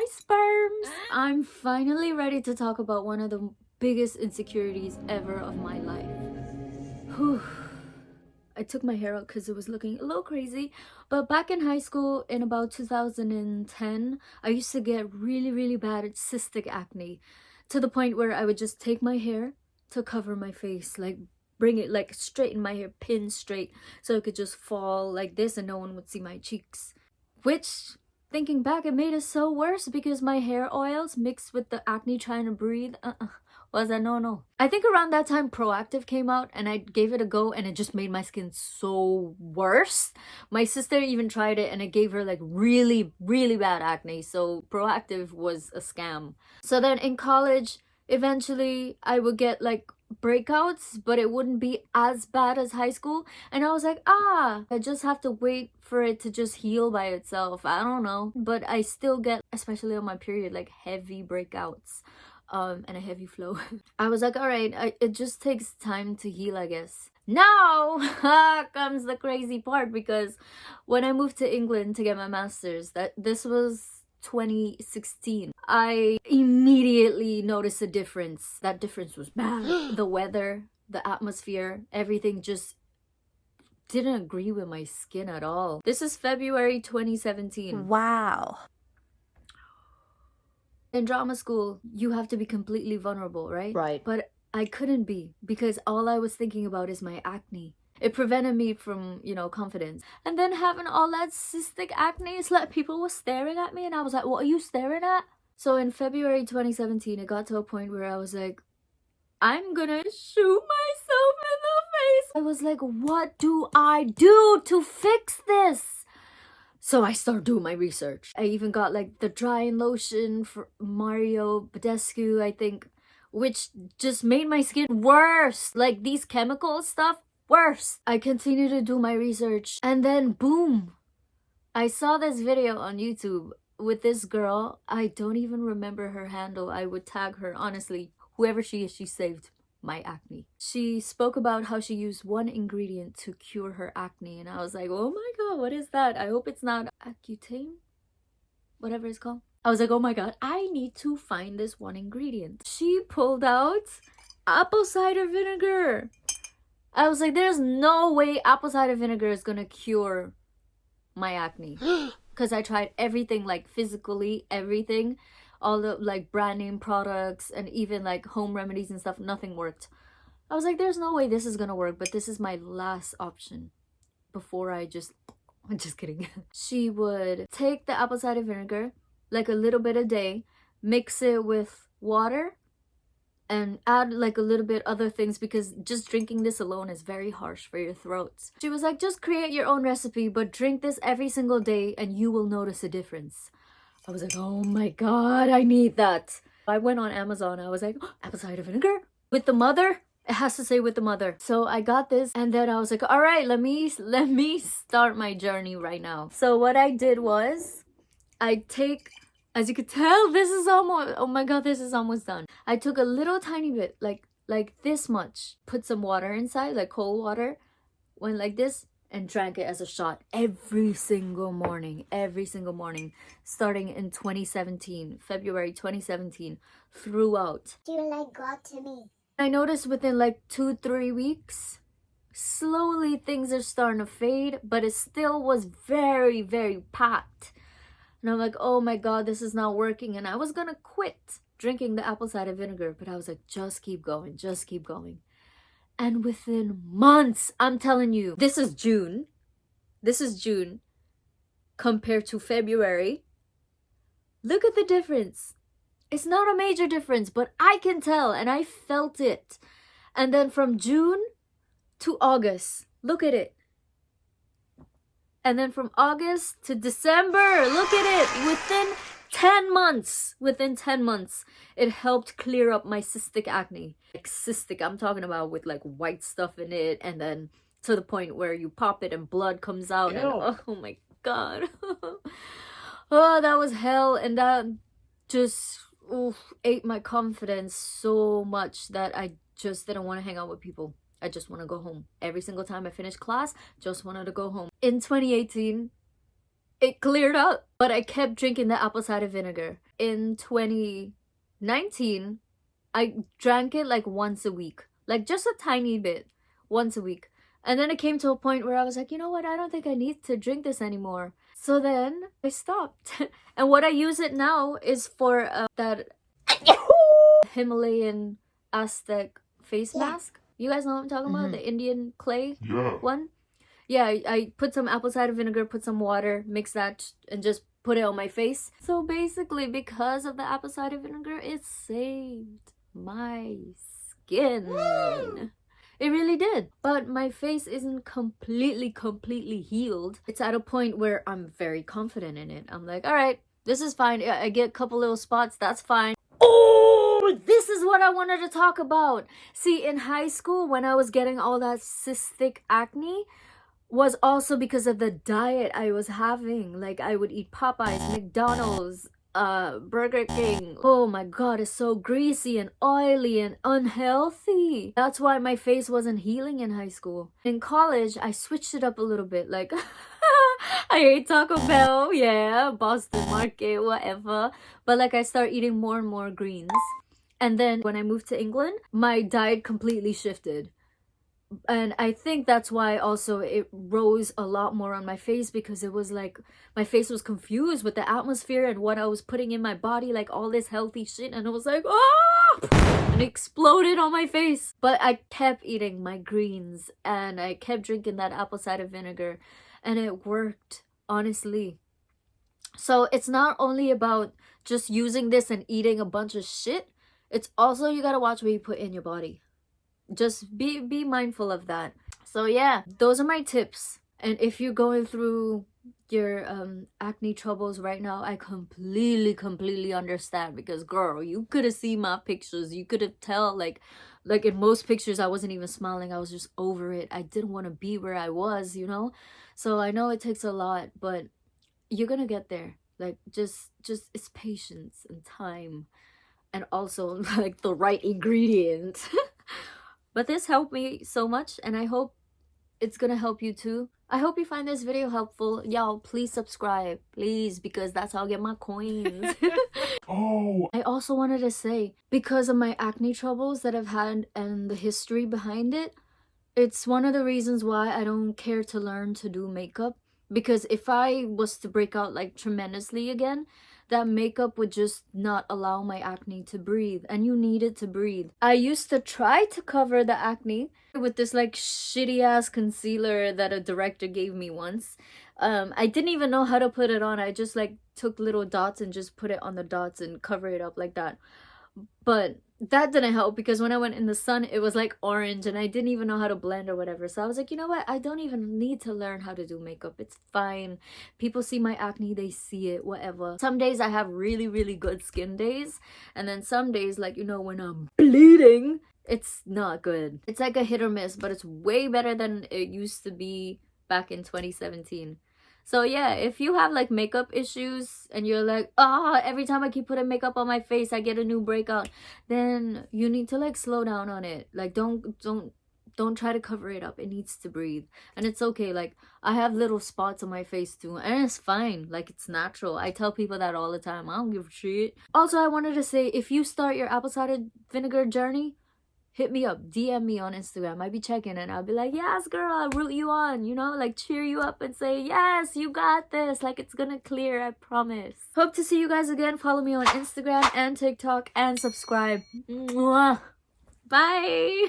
sperms! I'm finally ready to talk about one of the biggest insecurities ever of my life. Whew. I took my hair out because it was looking a little crazy. But back in high school, in about 2010, I used to get really bad at cystic acne. To the point where I would just take my hair to cover my face. Like, bring it, like, straighten my hair, pin straight. So it could just fall like this and no one would see my cheeks. Which, thinking back, it made it so worse because my hair oils mixed with the acne trying to breathe. Was a no. I think around that time Proactive came out and I gave it a go and it just made my skin so worse. My sister even tried it and it gave her like really bad acne. So Proactive was a scam. So then in college, eventually I would get like breakouts, but it wouldn't be as bad as high school. And I was like, I just have to wait for it to just heal by itself. I don't know. But I still get, especially on my period, like heavy breakouts. And a heavy flow. I was like, all right, it just takes time to heal, I guess. Now comes the crazy part, because when I moved to England to get my master's, this was 2016, I immediately noticed a difference. That difference was bad. The weather, the atmosphere, everything just didn't agree with my skin at all. This is February 2017. Wow. In drama school, you have to be completely vulnerable, right? Right. But I couldn't be, because all I was thinking about is my acne. It prevented me from, confidence. And then having all that cystic acne, it's like people were staring at me and I was like, what are you staring at? So in February 2017, it got to a point where I was like, I'm gonna shoot myself in the face. I was like, what do I do to fix this? So I started doing my research. I even got like the drying lotion for Mario Badescu, I think, which just made my skin worse. Like these chemical stuff, worse. I continued to do my research and then boom, I saw this video on YouTube with this girl. I don't even remember her handle. I would tag her, honestly. Whoever she is, she saved my acne. She spoke about how she used one ingredient to cure her acne, and I was like, oh my god, what is that? I hope it's not Accutane, whatever it's called. I was like, oh my god, I need to find this one ingredient. She pulled out apple cider vinegar. I was like, there's no way apple cider vinegar is gonna cure my acne. Because I tried everything, like physically everything, all the like brand name products and even like home remedies and stuff, nothing worked. I was like, there's no way this is gonna work, but this is my last option before I'm just kidding. She would take the apple cider vinegar, like a little bit a day, mix it with water and add like a little bit other things, because just drinking this alone is very harsh for your throats. She was like, just create your own recipe, but drink this every single day and you will notice a difference. I was like, oh my god, I need that. I went on Amazon. I was like, oh, apple cider vinegar with the mother. It has to say with the mother. So I got this and then I was like, all right, let me start my journey right now. So what I did was I take, as you could tell, this is almost, oh my god, this is almost done. I took a little tiny bit, like this much, put some water inside, like cold water, went like this, and drank it as a shot every single morning, starting in 2017, February 2017, throughout. You're like God to me. I noticed within like 2-3 weeks, slowly things are starting to fade, but it still was very packed. And I'm like, oh my god, this is not working. And I was gonna quit drinking the apple cider vinegar, but I was like, just keep going. And within months, I'm telling you, this is June compared to February. Look at the difference. It's not a major difference, but I can tell and I felt it. And then from June to August, look at it. And then from August to December, look at it. Within 10 months, it helped clear up my cystic acne. Like cystic, I'm talking about with like white stuff in it, and then to the point where you pop it and blood comes out. Ew. And oh my god. Oh, that was hell. And that just ate my confidence so much that I just didn't want to hang out with people. I just want to go home. Every single time I finished class, just wanted to go home. In 2018, it cleared up. But I kept drinking the apple cider vinegar. In 2019, I drank it like once a week, like just a tiny bit, once a week. And then it came to a point where I was like, you know what? I don't think I need to drink this anymore. So then I stopped. And what I use it now is for that Himalayan Aztec face mask. You guys know what I'm talking about? The Indian clay one? Yeah, I put some apple cider vinegar, put some water, mix that, and just put it on my face. So basically, because of the apple cider vinegar, it saved my skin. Woo! It really did. But my face isn't completely healed. It's at a point where I'm very confident in it. I'm like, all right, this is fine. I get a couple little spots, that's fine. Oh, this is what I wanted to talk about. See, in high school, when I was getting all that cystic acne, was also because of the diet I was having. Like, I would eat Popeyes, McDonald's, Burger King. Oh my god, it's so greasy and oily and unhealthy. That's why my face wasn't healing in high school. In college, I switched it up a little bit. Like, I ate Taco Bell, yeah, Boston Market, whatever. But like, I started eating more and more greens. And then when I moved to England, my diet completely shifted. And I think that's why also it rose a lot more on my face, because it was like my face was confused with the atmosphere and what I was putting in my body, like all this healthy shit, and it was like, ah, and it exploded on my face. But I kept eating my greens and I kept drinking that apple cider vinegar, and it worked, honestly. So it's not only about just using this and eating a bunch of shit, it's also you gotta watch what you put in your body. Just be mindful of that. So yeah, those are my tips. And if you're going through your acne troubles right now, I completely understand, because girl, you could have seen my pictures. You could have tell, like in most pictures I wasn't even smiling. I was just over it. I didn't want to be where I was, you know. So I know it takes a lot, but you're gonna get there. Like, just it's patience and time, and also like the right ingredient. But this helped me so much, and I hope it's gonna help you too. I hope you find this video helpful. Y'all, please subscribe, please, because that's how I get my coins. Oh! I also wanted to say, because of my acne troubles that I've had and the history behind it, it's one of the reasons why I don't care to learn to do makeup. Because if I was to break out like tremendously again, that makeup would just not allow my acne to breathe, and you need it to breathe. I used to try to cover the acne with this like shitty ass concealer that a director gave me once. I didn't even know how to put it on. I just like took little dots and just put it on the dots and cover it up like that. But that didn't help, because when I went in the sun, it was like orange and I didn't even know how to blend or whatever. So I was like, you know what? I don't even need to learn how to do makeup. It's fine. People see my acne, they see it, whatever. Some days I have really good skin days. And then some days, like, you know, when I'm bleeding, it's not good. It's like a hit or miss, but it's way better than it used to be back in 2017. So yeah, if you have like makeup issues and you're like, every time I keep putting makeup on my face, I get a new breakout, then you need to like slow down on it. Like, don't try to cover it up. It needs to breathe. And it's okay. Like, I have little spots on my face too, and it's fine. Like, it's natural. I tell people that all the time. I don't give a shit. Also, I wanted to say, if you start your apple cider vinegar journey, hit me up, DM me on Instagram. I'd be checking and I'll be like, yes, girl, I'll root you on, you know, like cheer you up and say, yes, you got this. Like, it's gonna clear, I promise. Hope to see you guys again. Follow me on Instagram and TikTok and subscribe. Mwah. Bye.